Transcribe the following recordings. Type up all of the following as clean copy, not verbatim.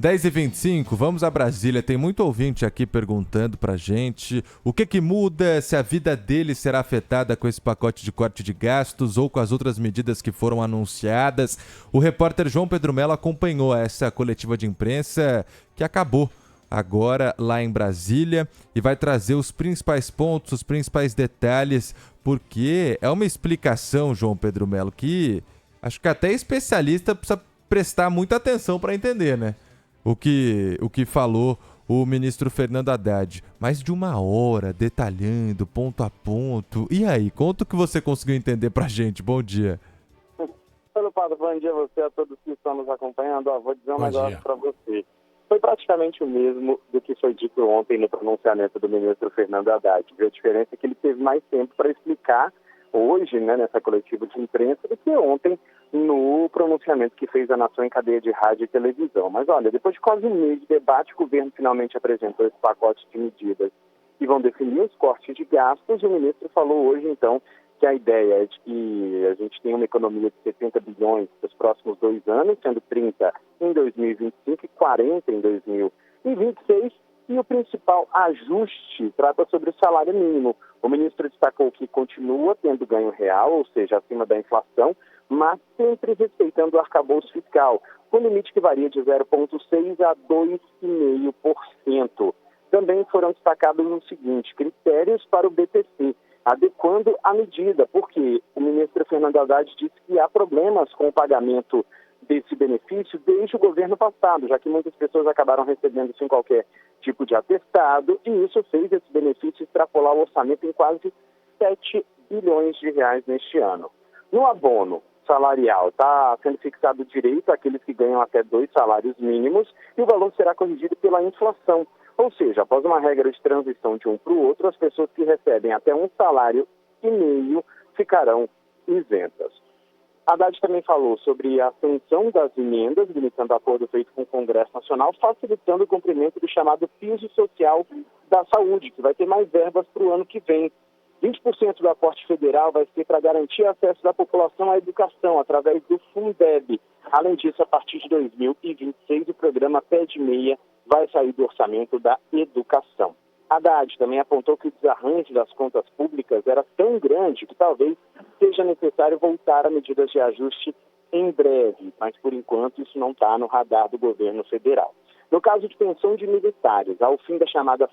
10h25, vamos a Brasília. Tem muito ouvinte aqui perguntando pra gente o que muda, se a vida dele será afetada com esse pacote de corte de gastos ou com as outras medidas que foram anunciadas. O repórter João Pedro Mello acompanhou essa coletiva de imprensa que acabou agora lá em Brasília e vai trazer os principais pontos, os principais detalhes, porque é uma explicação, João Pedro Mello, que acho que até especialista precisa prestar muita atenção para entender, né? O que falou o ministro Fernando Haddad. Mais de 1 hora, detalhando, ponto a ponto. E aí, conta o que você conseguiu entender pra gente. Bom dia. Pelo Padre, bom dia a você, a todos que estão nos acompanhando. Vou dizer um negócio para você. Foi praticamente o mesmo do que foi dito ontem no pronunciamento do ministro Fernando Haddad. A diferença é que ele teve mais tempo para explicar hoje, né, nessa coletiva de imprensa, do que ontem no pronunciamento que fez a nação em cadeia de rádio e televisão. Mas olha, depois de quase um mês de debate, o governo finalmente apresentou esse pacote de medidas que vão definir os cortes de gastos. E o ministro falou hoje, então, que a ideia é de que a gente tem uma economia de 70 bilhões nos próximos 2 anos, sendo 30 em 2025 e 40 em 2026. E o principal ajuste trata sobre o salário mínimo. O ministro destacou que continua tendo ganho real, ou seja, acima da inflação, mas sempre respeitando o arcabouço fiscal, com limite que varia de 0,6% a 2,5%. Também foram destacados o seguinte: critérios para o BPC, adequando a medida, porque o ministro Fernando Haddad disse que há problemas com o pagamento desse benefício desde o governo passado, já que muitas pessoas acabaram recebendo sem qualquer tipo de atestado, e isso fez esse benefício extrapolar o orçamento em quase 7 bilhões de reais neste ano. No abono salarial, está sendo fixado o direito àqueles que ganham até 2 salários mínimos, e o valor será corrigido pela inflação. Ou seja, após uma regra de transição de um para o outro, as pessoas que recebem até 1,5 salário ficarão isentas. Haddad também falou sobre a ascensão das emendas, limitando acordo feito com o Congresso Nacional, facilitando o cumprimento do chamado piso social da saúde, que vai ter mais verbas para o ano que vem. 20% do aporte federal vai ser para garantir acesso da população à educação, através do Fundeb. Além disso, a partir de 2026, o programa Pé de Meia vai sair do orçamento da educação. Haddad também apontou que o desarranjo das contas públicas era tão grande que talvez seja necessário voltar a medidas de ajuste em breve, mas por enquanto isso não está no radar do governo federal. No caso de pensão de militares, ao fim da chamada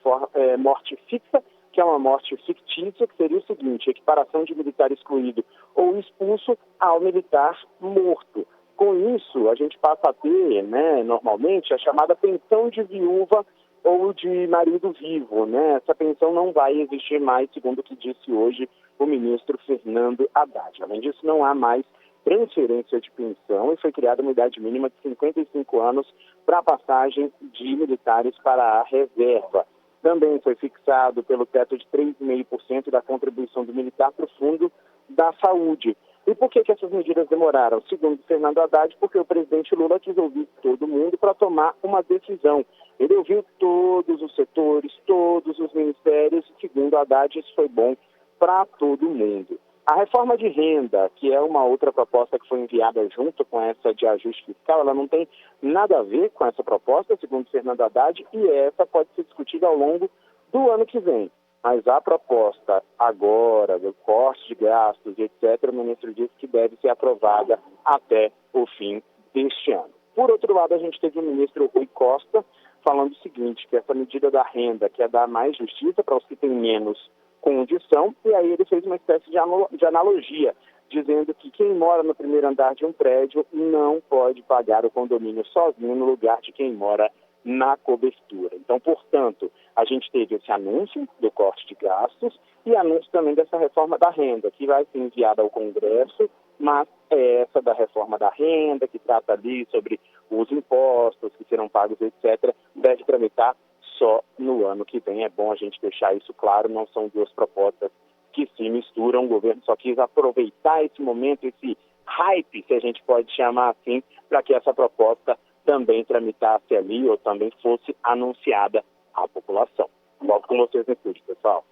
morte fixa, que é uma morte fictícia, que seria o seguinte: equiparação de militar excluído ou expulso ao militar morto. Com isso, a gente passa a ter, normalmente, a chamada pensão de viúva ou de marido vivo, Essa pensão não vai existir mais, segundo o que disse hoje o ministro Fernando Haddad. Além disso, não há mais transferência de pensão e foi criada uma idade mínima de 55 anos para a passagem de militares para a reserva. Também foi fixado pelo teto de 3,5% da contribuição do militar para o Fundo da Saúde. E por que essas medidas demoraram? Segundo Fernando Haddad, porque o presidente Lula quis ouvir todo mundo para tomar uma decisão. Ele ouviu todos os setores, todos os ministérios, e segundo Haddad, isso foi bom para todo mundo. A reforma de renda, que é uma outra proposta que foi enviada junto com essa de ajuste fiscal, ela não tem nada a ver com essa proposta, segundo Fernando Haddad, e essa pode ser discutida ao longo do ano que vem. Mas a proposta agora, do corte de gastos, etc., o ministro disse que deve ser aprovada até o fim deste ano. Por outro lado, a gente teve o ministro Rui Costa falando o seguinte, que essa medida da renda quer dar mais justiça para os que têm menos condição, e aí ele fez uma espécie de analogia, dizendo que quem mora no primeiro andar de um prédio não pode pagar o condomínio sozinho no lugar de quem mora na cobertura. Então, portanto, a gente teve esse anúncio do corte de gastos e anúncio também dessa reforma da renda, que vai ser enviada ao Congresso, mas é essa da reforma da renda, que trata ali sobre os impostos que serão pagos, etc., deve tramitar só no ano que vem. É bom a gente deixar isso claro, não são duas propostas que se misturam. O governo só quis aproveitar esse momento, esse hype, se a gente pode chamar assim, para que essa proposta também tramitasse ali ou também fosse anunciada à população. Volto com vocês no estúdio, pessoal.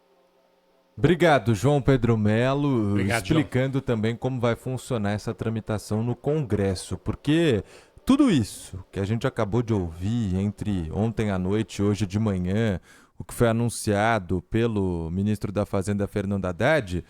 Obrigado, João Pedro Mello, explicando também como vai funcionar essa tramitação no Congresso, porque Tudo isso que a gente acabou de ouvir entre ontem à noite e hoje de manhã, o que foi anunciado pelo ministro da Fazenda, Fernando Haddad,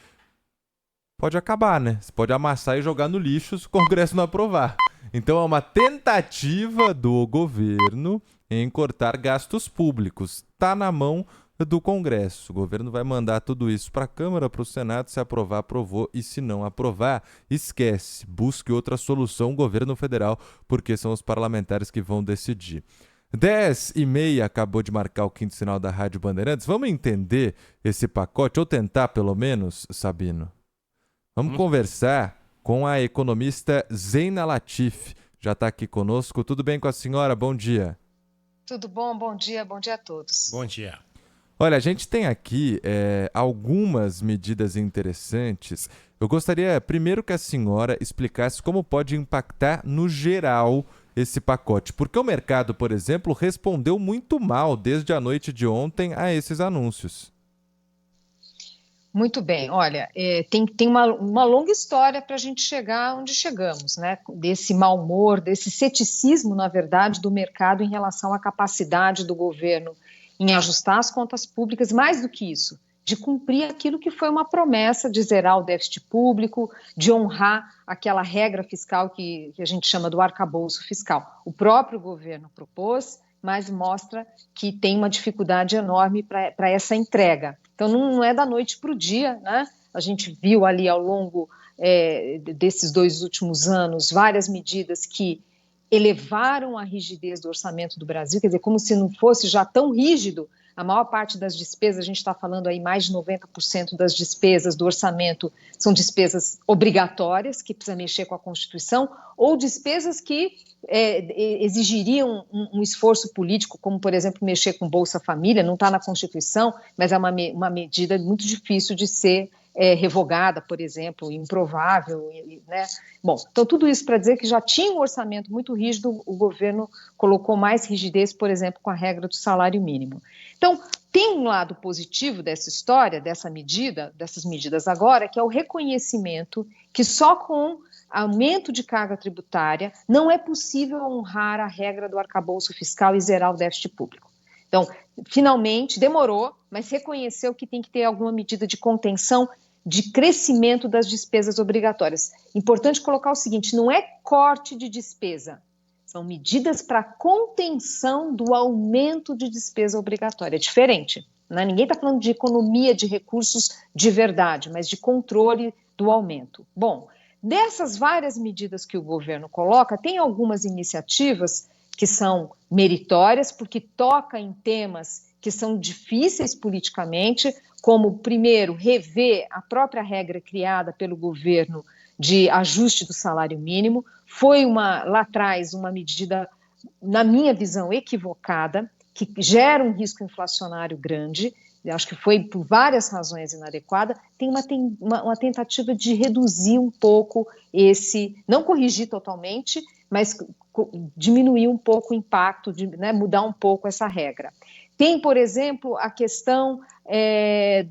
pode acabar, né? Você pode amassar e jogar no lixo se o Congresso não aprovar. Então é uma tentativa do governo em cortar gastos públicos. Está na mão do Congresso. O governo vai mandar tudo isso para a Câmara, para o Senado. Se aprovar, aprovou. E se não aprovar, esquece. Busque outra solução, governo federal, porque são os parlamentares que vão decidir. 10h30 acabou de marcar o quinto sinal da Rádio Bandeirantes. Vamos entender esse pacote, ou tentar pelo menos, Sabino? Vamos conversar com a economista Zeina Latif. Já está aqui conosco. Tudo bem com a senhora? Bom dia. Tudo bom? Bom dia a todos. Bom dia. Olha, a gente tem aqui algumas medidas interessantes. Eu gostaria primeiro que a senhora explicasse como pode impactar no geral esse pacote. Porque o mercado, por exemplo, respondeu muito mal desde a noite de ontem a esses anúncios. Muito bem, olha, tem uma longa história para a gente chegar onde chegamos, né? Desse mau humor, desse ceticismo, na verdade, do mercado em relação à capacidade do governo em ajustar as contas públicas, mais do que isso, de cumprir aquilo que foi uma promessa de zerar o déficit público, de honrar aquela regra fiscal que a gente chama do arcabouço fiscal. O próprio governo propôs, mas mostra que tem uma dificuldade enorme para essa entrega. Então, não é da noite para o dia, né? A gente viu ali ao longo desses 2 últimos anos várias medidas que elevaram a rigidez do orçamento do Brasil, quer dizer, como se não fosse já tão rígido. A maior parte das despesas, a gente está falando aí mais de 90% das despesas do orçamento são despesas obrigatórias, que precisa mexer com a Constituição, ou despesas que exigiriam um esforço político, como, por exemplo, mexer com Bolsa Família, não está na Constituição, mas é uma medida muito difícil de ser revogada, por exemplo, improvável, né? Bom, então tudo isso para dizer que já tinha um orçamento muito rígido, o governo colocou mais rigidez, por exemplo, com a regra do salário mínimo. Então, tem um lado positivo dessa história, dessas medidas agora, que é o reconhecimento que só com aumento de carga tributária não é possível honrar a regra do arcabouço fiscal e zerar o déficit público. Então, finalmente, demorou, mas reconheceu que tem que ter alguma medida de contenção de crescimento das despesas obrigatórias. Importante colocar o seguinte, não é corte de despesa, são medidas para contenção do aumento de despesa obrigatória. É diferente, né? Ninguém está falando de economia de recursos de verdade, mas de controle do aumento. Bom, dessas várias medidas que o governo coloca, tem algumas iniciativas que são meritórias, porque toca em temas que são difíceis politicamente, como, primeiro, rever a própria regra criada pelo governo de ajuste do salário mínimo. Foi lá atrás uma medida, na minha visão, equivocada, que gera um risco inflacionário grande. Eu acho que foi por várias razões inadequada. Tem uma tentativa de reduzir um pouco não corrigir totalmente, mas diminuir um pouco o impacto, mudar um pouco essa regra. Tem, por exemplo, a questão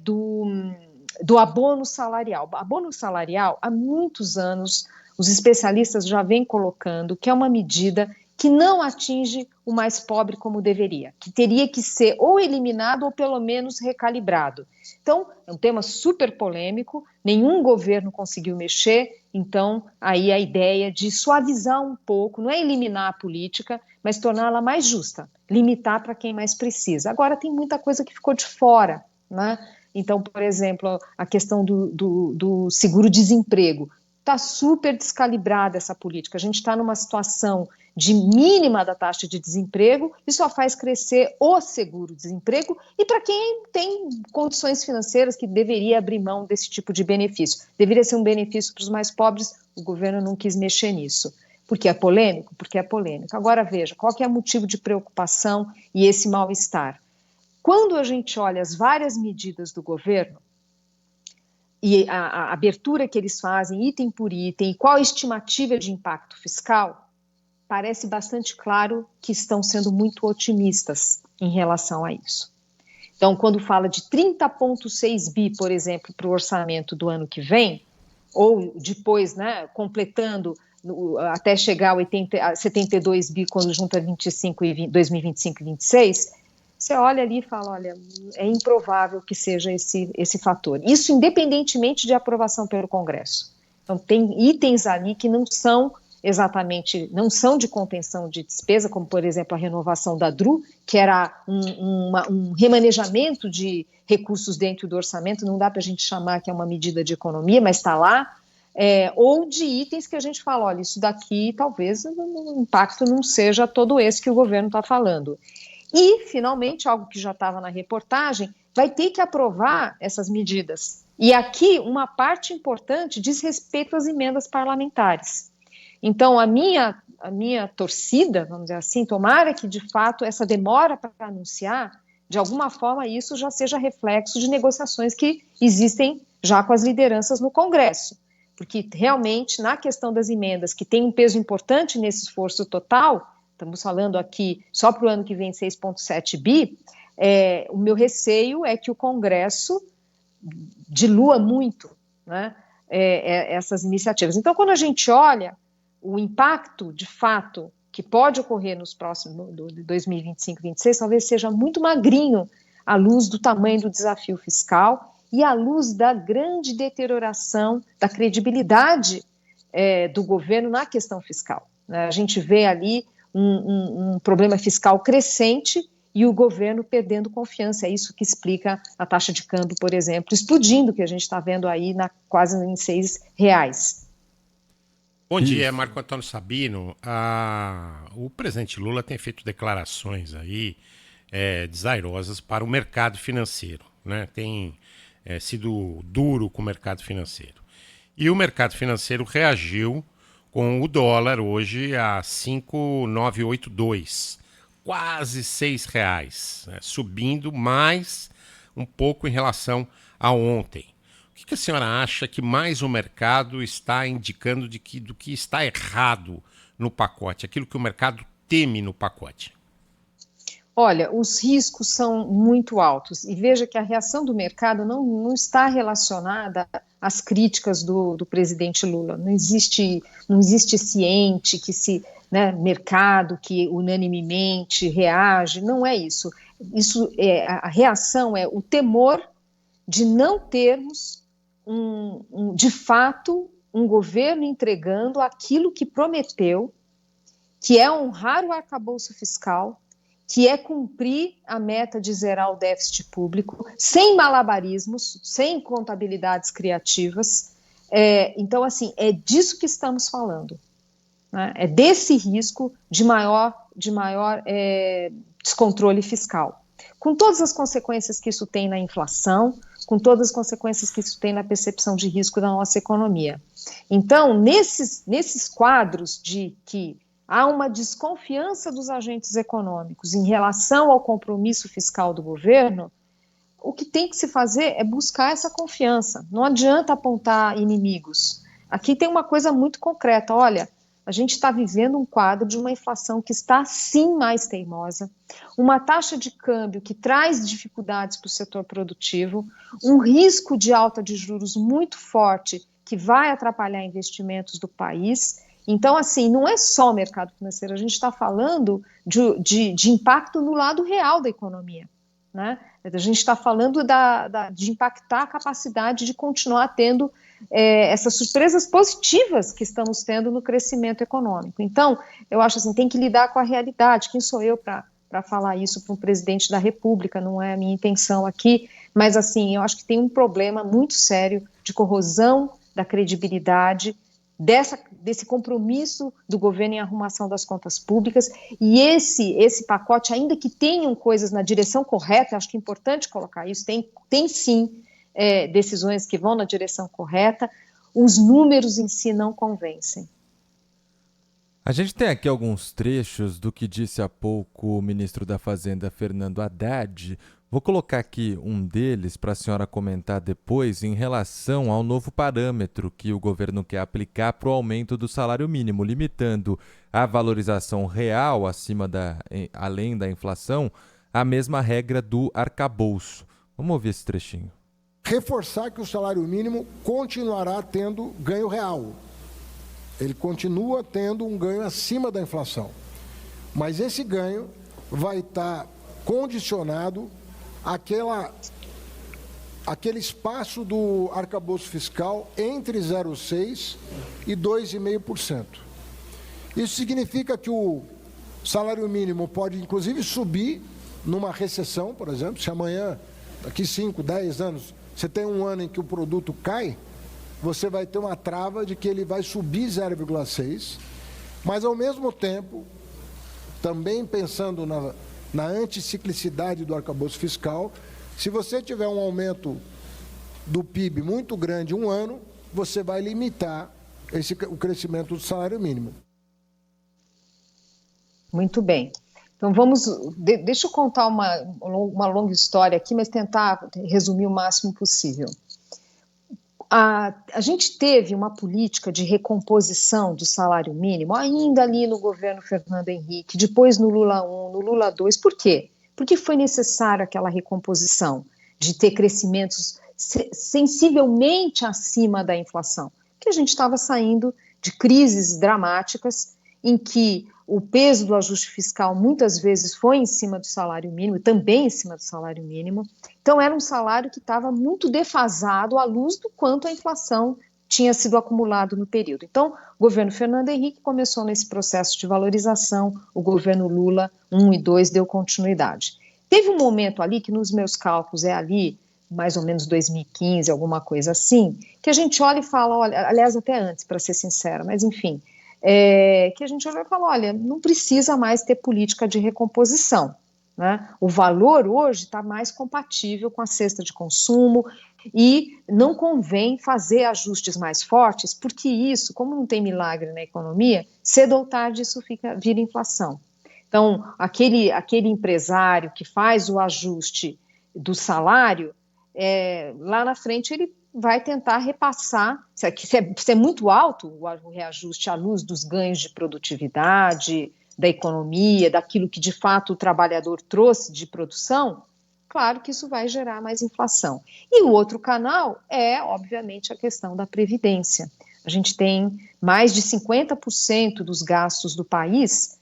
do abono salarial. Abono salarial, há muitos anos, os especialistas já vêm colocando que é uma medida que não atinge o mais pobre como deveria, que teria que ser ou eliminado ou pelo menos recalibrado. Então, é um tema super polêmico, nenhum governo conseguiu mexer, então aí a ideia de suavizar um pouco, não é eliminar a política, mas torná-la mais justa, limitar para quem mais precisa. Agora tem muita coisa que ficou de fora, né? Então, por exemplo, a questão do seguro-desemprego, está super descalibrada essa política, a gente está numa situação de mínima da taxa de desemprego e só faz crescer o seguro-desemprego e para quem tem condições financeiras que deveria abrir mão desse tipo de benefício. Deveria ser um benefício para os mais pobres, o governo não quis mexer nisso. Porque é polêmico? Porque é polêmico. Agora veja, qual que é o motivo de preocupação e esse mal-estar? Quando a gente olha as várias medidas do governo, e a abertura que eles fazem item por item, e qual a estimativa de impacto fiscal, parece bastante claro que estão sendo muito otimistas em relação a isso. Então, quando fala de 30,6 bi, por exemplo, para o orçamento do ano que vem, ou depois, completando até chegar a 72 bi quando junta 2025 e 2026, você olha ali e fala, olha, é improvável que seja esse fator. Isso independentemente de aprovação pelo Congresso. Então, tem itens ali que não são de contenção de despesa, como, por exemplo, a renovação da DRU, que era um remanejamento de recursos dentro do orçamento, não dá para a gente chamar que é uma medida de economia, mas está lá, ou de itens que a gente fala, olha, isso daqui talvez o impacto não seja todo esse que o governo está falando. E, finalmente, algo que já estava na reportagem, vai ter que aprovar essas medidas. E aqui, uma parte importante diz respeito às emendas parlamentares. Então, a minha torcida, vamos dizer assim, tomara que, de fato, essa demora para anunciar, de alguma forma, isso já seja reflexo de negociações que existem já com as lideranças no Congresso. Porque, realmente, na questão das emendas, que tem um peso importante nesse esforço total, estamos falando aqui só para o ano que vem 6,7 bi, o meu receio é que o Congresso dilua muito, né, essas iniciativas. Então, quando a gente olha o impacto, de fato, que pode ocorrer nos próximos, de 2025 e 2026, talvez seja muito magrinho à luz do tamanho do desafio fiscal e à luz da grande deterioração da credibilidade do governo na questão fiscal. A gente vê ali um problema fiscal crescente e o governo perdendo confiança. É isso que explica a taxa de câmbio, por exemplo, explodindo, que a gente está vendo aí quase em R$6. Bom dia, Marco Antônio Sabino. O presidente Lula tem feito declarações aí desairosas para o mercado financeiro, né? Tem sido duro com o mercado financeiro. E o mercado financeiro reagiu com o dólar hoje a 5,982, quase R$6, né? Subindo mais um pouco em relação a ontem. O que a senhora acha que mais o mercado está indicando do que está errado no pacote, aquilo que o mercado teme no pacote? Olha, os riscos são muito altos e veja que a reação do mercado não está relacionada às críticas do presidente Lula. Não existe ciente mercado que unanimemente reage, não é isso. A reação é o temor de não termos de fato um governo entregando aquilo que prometeu, que é honrar o arcabouço fiscal, que é cumprir a meta de zerar o déficit público, sem malabarismos, sem contabilidades criativas. Então, assim, é disso que estamos falando, né? É desse risco de maior descontrole fiscal, com todas as consequências que isso tem na inflação, com todas as consequências que isso tem na percepção de risco da nossa economia. Então, nesses quadros de que há uma desconfiança dos agentes econômicos em relação ao compromisso fiscal do governo, o que tem que se fazer é buscar essa confiança. Não adianta apontar inimigos. Aqui tem uma coisa muito concreta. Olha, a gente está vivendo um quadro de uma inflação que está, sim, mais teimosa, uma taxa de câmbio que traz dificuldades para o setor produtivo, um risco de alta de juros muito forte que vai atrapalhar investimentos do país. Então, assim, não é só o mercado financeiro, a gente está falando de impacto no lado real da economia, né? A gente está falando de impactar a capacidade de continuar tendo essas surpresas positivas que estamos tendo no crescimento econômico. Então, eu acho assim, tem que lidar com a realidade. Quem sou eu para falar isso para um presidente da República? Não é a minha intenção aqui, mas assim, eu acho que tem um problema muito sério de corrosão da credibilidade desse compromisso do governo em arrumação das contas públicas, e esse pacote, ainda que tenham coisas na direção correta, acho que é importante colocar isso, tem sim decisões que vão na direção correta, os números em si não convencem. A gente tem aqui alguns trechos do que disse há pouco o ministro da Fazenda, Fernando Haddad. Vou colocar aqui um deles para a senhora comentar depois em relação ao novo parâmetro que o governo quer aplicar para o aumento do salário mínimo, limitando a valorização real além da inflação, a mesma regra do arcabouço. Vamos ouvir esse trechinho. Reforçar que o salário mínimo continuará tendo ganho real. ele continua tendo um ganho acima da inflação. Mas esse ganho vai estar condicionado àquele espaço do arcabouço fiscal entre 0,6% e 2,5%. Isso significa que o salário mínimo pode, inclusive, subir numa recessão, por exemplo, se amanhã, daqui 5, 10 anos, você tem um ano em que o produto cai, você vai ter uma trava de que ele vai subir 0,6%, mas, ao mesmo tempo, também pensando na anticiclicidade do arcabouço fiscal, se você tiver um aumento do PIB muito grande um ano, você vai limitar o crescimento do salário mínimo. Muito bem. Então deixa eu contar uma longa história aqui, mas tentar resumir o máximo possível. A gente teve uma política de recomposição do salário mínimo ainda ali no governo Fernando Henrique, depois no Lula 1, no Lula 2. Por quê? Porque foi necessário aquela recomposição de ter crescimentos sensivelmente acima da inflação, porque a gente estava saindo de crises dramáticas em que o peso do ajuste fiscal muitas vezes foi em cima do salário mínimo, também em cima do salário mínimo. Então, era um salário que estava muito defasado à luz do quanto a inflação tinha sido acumulado no período. Então, o governo Fernando Henrique começou nesse processo de valorização, o governo Lula 1 e 2 deu continuidade. Teve um momento ali que, nos meus cálculos, é ali, mais ou menos 2015, alguma coisa assim, que a gente olha e fala, olha, aliás, até antes, para ser sincera, mas enfim, que a gente olha e fala, olha, não precisa mais ter política de recomposição, né? O valor hoje está mais compatível com a cesta de consumo e não convém fazer ajustes mais fortes, porque isso, como não tem milagre na economia, cedo ou tarde isso vira inflação. Então, aquele empresário que faz o ajuste do salário, lá na frente ele vai tentar repassar, se é muito alto o reajuste à luz dos ganhos de produtividade, da economia, daquilo que de fato o trabalhador trouxe de produção, claro que isso vai gerar mais inflação. E o outro canal é, obviamente, a questão da previdência. A gente tem mais de 50% dos gastos do país,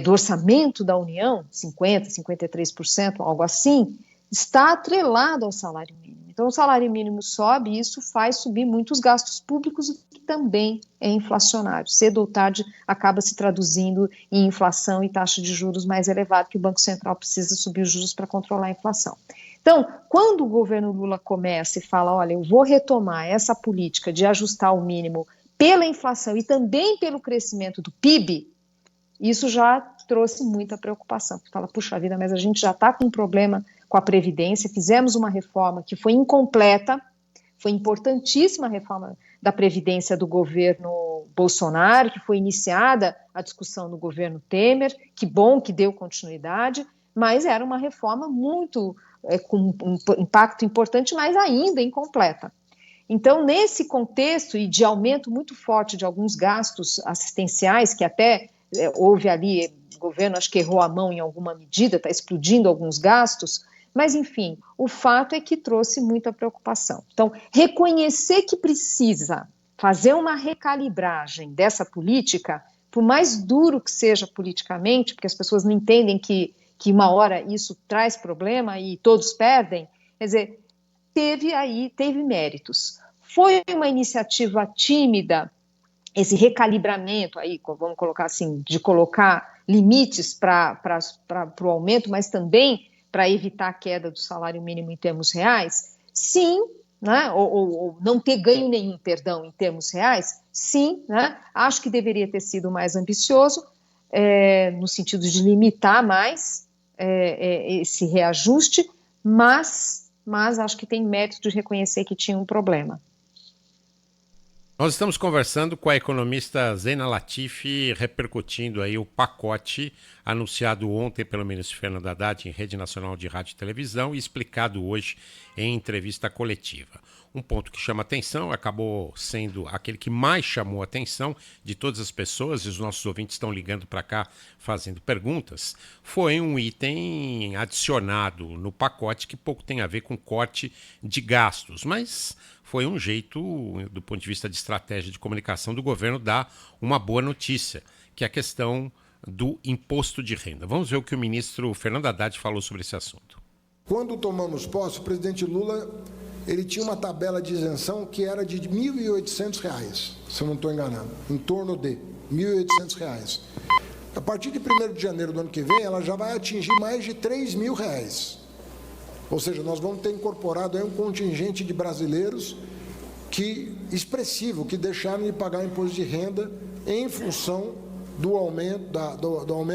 do orçamento da União, 50%, 53%, algo assim, está atrelado ao salário mínimo. Então, o salário mínimo sobe e isso faz subir muitos gastos públicos, o que também é inflacionário. Cedo ou tarde, acaba se traduzindo em inflação e taxa de juros mais elevada, que o Banco Central precisa subir os juros para controlar a inflação. Então, quando o governo Lula começa e fala, olha, eu vou retomar essa política de ajustar o mínimo pela inflação e também pelo crescimento do PIB, isso já trouxe muita preocupação. Fala, puxa vida, mas a gente já está com um problema com a Previdência, fizemos uma reforma que foi incompleta, foi importantíssima a reforma da Previdência do governo Bolsonaro, que foi iniciada a discussão no governo Temer, que bom que deu continuidade, mas era uma reforma muito, com um impacto importante, mas ainda incompleta. Então, nesse contexto e de aumento muito forte de alguns gastos assistenciais, que até houve ali, o governo acho que errou a mão em alguma medida, está explodindo alguns gastos, mas, enfim, o fato é que trouxe muita preocupação. Então, reconhecer que precisa fazer uma recalibragem dessa política, por mais duro que seja politicamente, porque as pessoas não entendem que uma hora isso traz problema e todos perdem, quer dizer, teve méritos. Foi uma iniciativa tímida, esse recalibramento aí, vamos colocar assim, de colocar limites para o aumento, mas também para evitar a queda do salário mínimo em termos reais? Sim, né? Ou não ter ganho nenhum, perdão, em termos reais? Sim, né? Acho que deveria ter sido mais ambicioso, no sentido de limitar mais esse reajuste, mas acho que tem mérito de reconhecer que tinha um problema. Nós estamos conversando com a economista Zena Latifi, repercutindo aí o pacote anunciado ontem pelo ministro Fernando Haddad em Rede Nacional de Rádio e Televisão e explicado hoje em entrevista coletiva. um ponto que chama atenção, acabou sendo aquele que mais chamou a atenção de todas as pessoas, e os nossos ouvintes estão ligando para cá fazendo perguntas, foi um item adicionado no pacote que pouco tem a ver com corte de gastos, mas foi um jeito, do ponto de vista de estratégia de comunicação do governo, dar uma boa notícia, que é a questão do imposto de renda. Vamos ver o que o ministro Fernando Haddad falou sobre esse assunto. Quando tomamos posse, o presidente Lula ele tinha uma tabela de isenção que era de R$ 1.800, se eu não estou enganado, em torno de R$ 1.800. A partir de 1º de janeiro do ano que vem, ela já vai atingir mais de R$ 3.000. Ou seja, nós vamos ter incorporado aí um contingente de brasileiros expressivo, que deixaram de pagar imposto de renda em função do aumento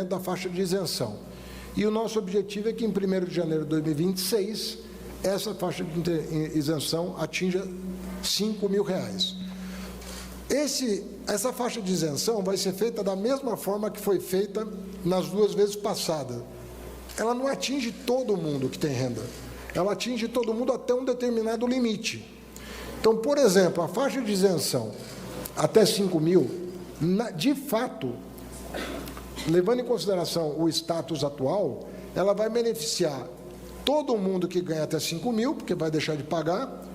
da faixa de isenção. E o nosso objetivo é que em 1º de janeiro de 2026, essa faixa de isenção atinja R$ 5.000. Essa faixa de isenção vai ser feita da mesma forma que foi feita nas 2 vezes passadas. Ela não atinge todo mundo que tem renda, ela atinge todo mundo até um determinado limite. Então, por exemplo, a faixa de isenção até 5.000, de fato, levando em consideração o status atual, ela vai beneficiar todo mundo que ganha até 5.000, porque vai deixar de pagar,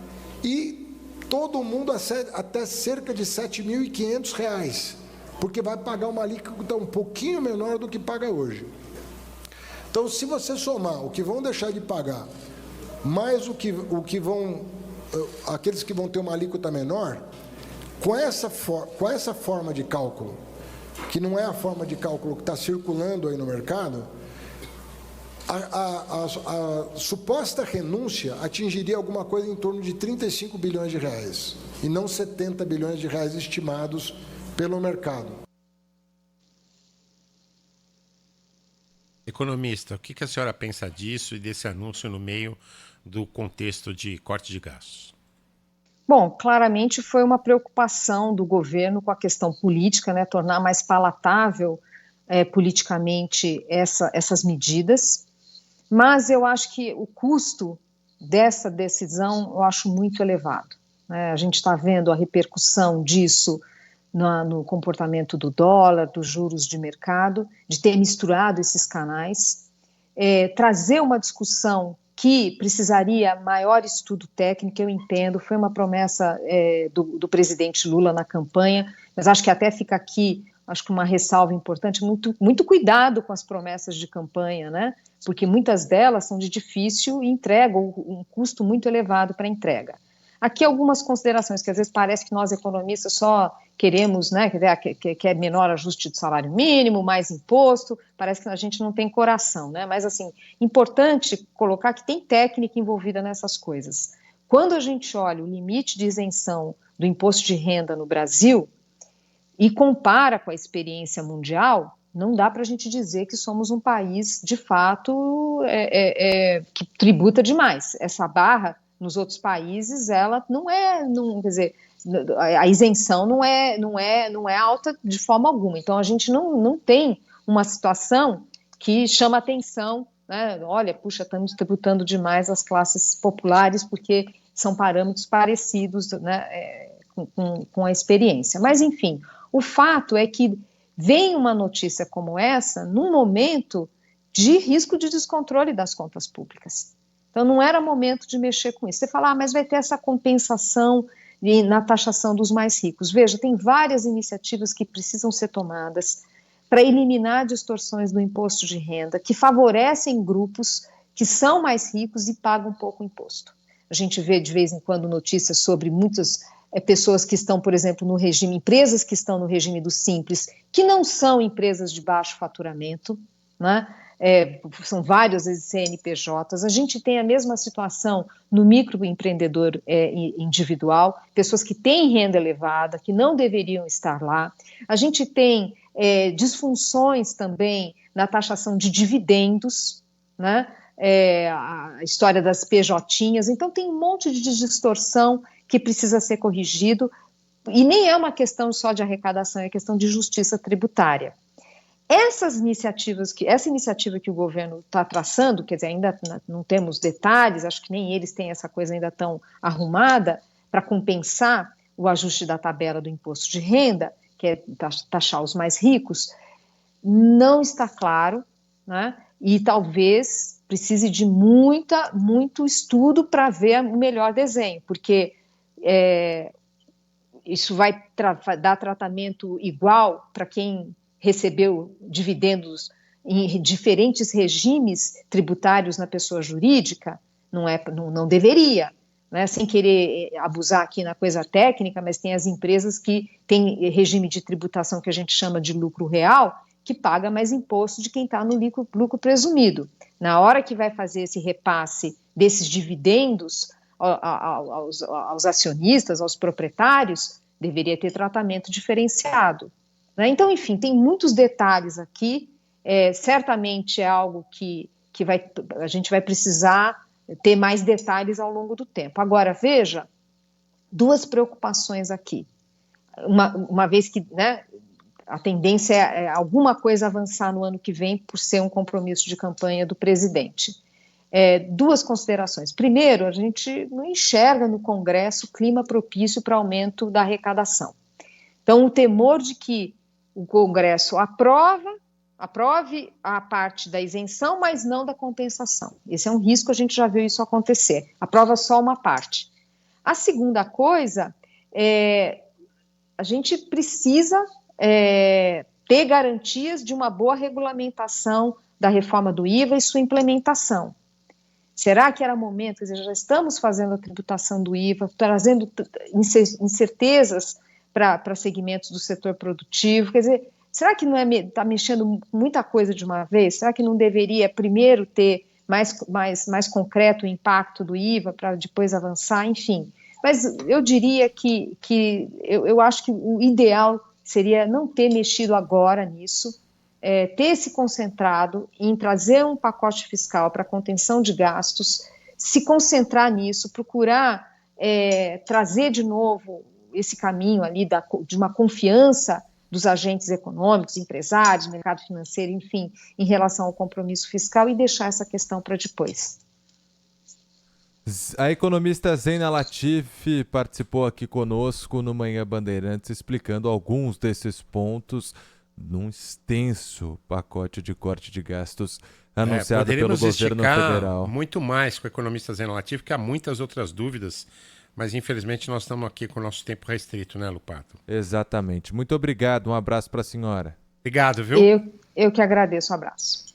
e todo mundo até cerca de R$ 7.500, porque vai pagar uma alíquota um pouquinho menor do que paga hoje. Então, se você somar o que vão deixar de pagar, mais aqueles que vão ter uma alíquota menor, com essa forma de cálculo, que não é a forma de cálculo que está circulando aí no mercado, a suposta renúncia atingiria alguma coisa em torno de 35 bilhões de reais, e não 70 bilhões de reais estimados pelo mercado. Economista, o que a senhora pensa disso e desse anúncio no meio do contexto de corte de gastos? Bom, claramente foi uma preocupação do governo com a questão política, né, tornar mais palatável politicamente essas medidas, mas eu acho que o custo dessa decisão eu acho muito elevado, né? A gente está vendo a repercussão disso no comportamento do dólar, dos juros de mercado, de ter misturado esses canais, trazer uma discussão que precisaria maior estudo técnico, eu entendo, foi uma promessa do presidente Lula na campanha, mas acho que até fica aqui, acho que uma ressalva importante, muito cuidado com as promessas de campanha, né? Porque muitas delas são de difícil entrega, ou um custo muito elevado para entrega. Aqui algumas considerações, que às vezes parece que nós economistas só queremos, né, que é menor ajuste do salário mínimo, mais imposto, parece que a gente não tem coração, né? Mas, assim, importante colocar que tem técnica envolvida nessas coisas. Quando a gente olha o limite de isenção do imposto de renda no Brasil e compara com a experiência mundial, não dá para a gente dizer que somos um país, de fato, que tributa demais. Essa barra, nos outros países, ela quer dizer, a isenção não é alta de forma alguma. Então, a gente não tem uma situação que chama atenção, né? Olha, puxa, estamos tributando demais as classes populares porque são parâmetros parecidos, né, com a experiência. Mas, enfim, o fato é que vem uma notícia como essa num momento de risco de descontrole das contas públicas. Então, não era momento de mexer com isso. Você fala, mas vai ter essa compensação na taxação dos mais ricos. Veja, tem várias iniciativas que precisam ser tomadas para eliminar distorções do imposto de renda, que favorecem grupos que são mais ricos e pagam pouco imposto. A gente vê de vez em quando notícias sobre muitas pessoas que estão, por exemplo, no regime, empresas que estão no regime do Simples, que não são empresas de baixo faturamento, né? São vários CNPJs. A gente tem a mesma situação no microempreendedor individual, pessoas que têm renda elevada, que não deveriam estar lá. A gente tem disfunções também na taxação de dividendos, né? A história das PJinhas. Então, tem um monte de distorção que precisa ser corrigido, e nem é uma questão só de arrecadação, é questão de justiça tributária. Essa iniciativa que o governo está traçando, quer dizer, ainda não temos detalhes, acho que nem eles têm essa coisa ainda tão arrumada, para compensar o ajuste da tabela do imposto de renda, que é taxar os mais ricos, não está claro, né? E talvez precise de muito estudo para ver o melhor desenho, porque isso vai dar tratamento igual para quem recebeu dividendos em diferentes regimes tributários na pessoa jurídica? Não deveria, né? Sem querer abusar aqui na coisa técnica, mas tem as empresas que têm regime de tributação que a gente chama de lucro real, que paga mais imposto de quem está no lucro presumido. Na hora que vai fazer esse repasse desses dividendos aos acionistas, aos proprietários, deveria ter tratamento diferenciado, né? Então, enfim, tem muitos detalhes aqui, certamente é algo que a gente vai precisar ter mais detalhes ao longo do tempo. Agora, veja, duas preocupações aqui. Uma vez que, né, a tendência é alguma coisa avançar no ano que vem por ser um compromisso de campanha do presidente. Duas considerações. Primeiro, a gente não enxerga no Congresso clima propício para aumento da arrecadação. Então, o temor de que o Congresso aprove a parte da isenção, mas não da compensação. Esse é um risco, a gente já viu isso acontecer. Aprova só uma parte. A segunda coisa, a gente precisa ter garantias de uma boa regulamentação da reforma do IVA e sua implementação. Será que era momento, quer dizer, já estamos fazendo a tributação do IVA, trazendo incertezas para segmentos do setor produtivo, quer dizer, será que não está mexendo muita coisa de uma vez? Será que não deveria primeiro ter mais concreto o impacto do IVA para depois avançar? Enfim, mas eu diria que eu acho que o ideal seria não ter mexido agora nisso, ter se concentrado em trazer um pacote fiscal para contenção de gastos, se concentrar nisso, procurar trazer de novo esse caminho ali de uma confiança dos agentes econômicos, empresários, mercado financeiro, enfim, em relação ao compromisso fiscal e deixar essa questão para depois. A economista Zeina Latif participou aqui conosco no Manhã Bandeirantes explicando alguns desses pontos num extenso pacote de corte de gastos anunciado pelo governo federal. Muito mais com o economista Zeina Latif, que há muitas outras dúvidas, mas infelizmente nós estamos aqui com o nosso tempo restrito, né, Lupato? Exatamente. Muito obrigado, um abraço para a senhora. Obrigado, viu? Eu que agradeço, um abraço.